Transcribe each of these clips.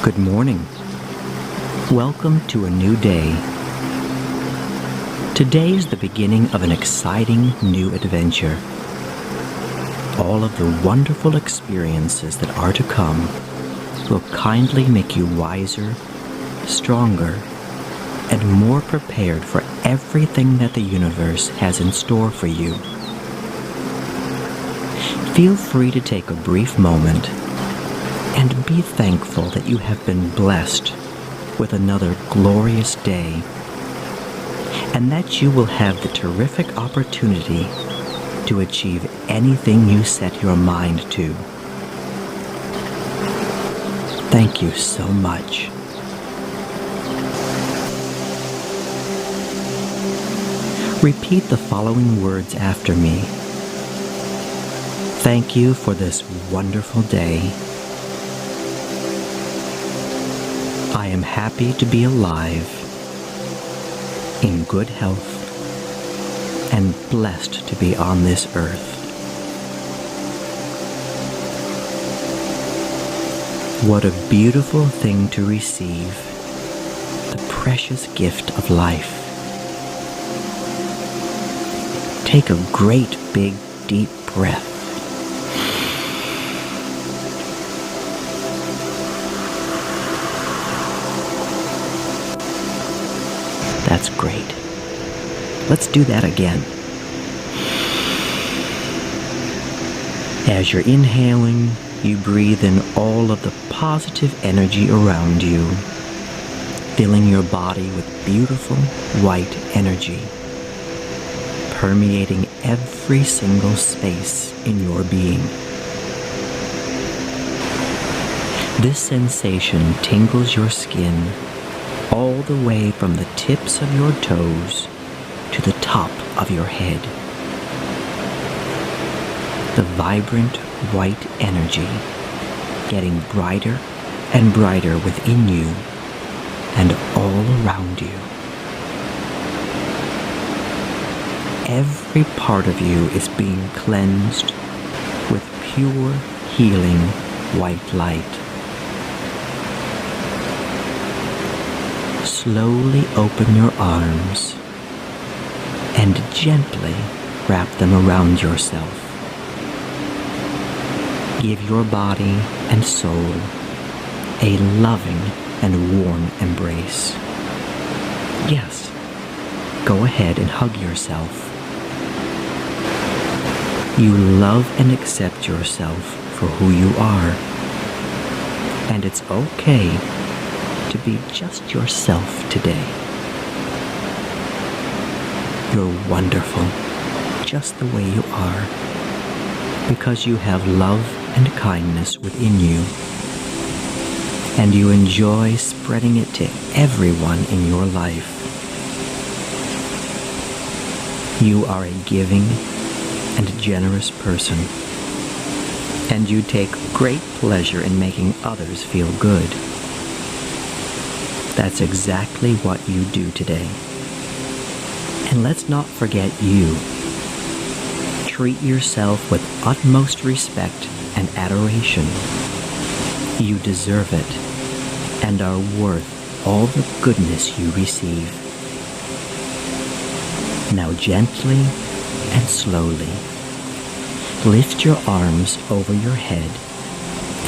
Good morning. Welcome to a new day. Today is the beginning of an exciting new adventure. All of the wonderful experiences that are to come will kindly make you wiser, stronger, and more prepared for everything that the universe has in store for you. Feel free to take a brief moment and be thankful that you have been blessed with another glorious day, and that you will have the terrific opportunity to achieve anything you set your mind to. Thank you so much. Repeat the following words after me. Thank you for this wonderful day. I am happy to be alive, in good health, and blessed to be on this earth. What a beautiful thing to receive, the precious gift of life. Take a great big deep breath. That's great. Let's do that again. As you're inhaling, you breathe in all of the positive energy around you, filling your body with beautiful white energy, permeating every single space in your being. This sensation tingles your skin all the way from the tips of your toes to the top of your head. The vibrant white energy getting brighter and brighter within you and all around you. Every part of you is being cleansed with pure, healing white light. Slowly open your arms and gently wrap them around yourself. Give your body and soul a loving and warm embrace. Yes, go ahead and hug yourself. You love and accept yourself for who you are, and it's okay to be just yourself today. You're wonderful, just the way you are, because you have love and kindness within you, and you enjoy spreading it to everyone in your life. You are a giving and generous person, and you take great pleasure in making others feel good. That's exactly what you do today. And let's not forget you. Treat yourself with utmost respect and adoration. You deserve it and are worth all the goodness you receive. Now gently and slowly lift your arms over your head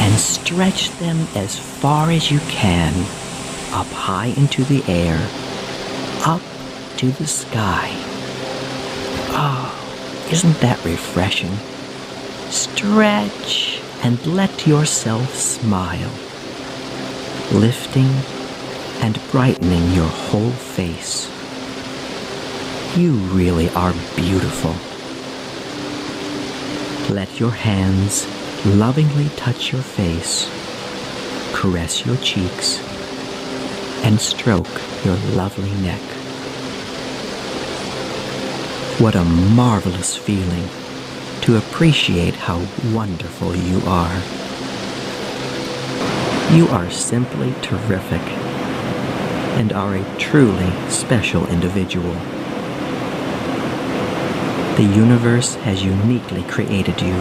and stretch them as far as you can, up high into the air, up to the sky. Oh, isn't that refreshing? Stretch and let yourself smile, lifting and brightening your whole face. You really are beautiful. Let your hands lovingly touch your face, caress your cheeks, and stroke your lovely neck. What a marvelous feeling to appreciate how wonderful you are. You are simply terrific and are a truly special individual. The universe has uniquely created you.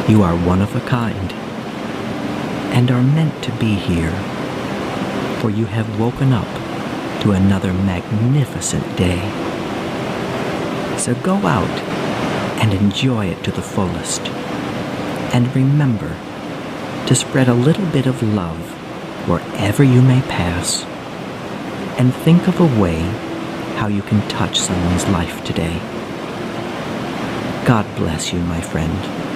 You are one of a kind, and are meant to be here, for you have woken up to another magnificent day. So go out and enjoy it to the fullest. And remember to spread a little bit of love wherever you may pass, and think of a way how you can touch someone's life today. God bless you, my friend.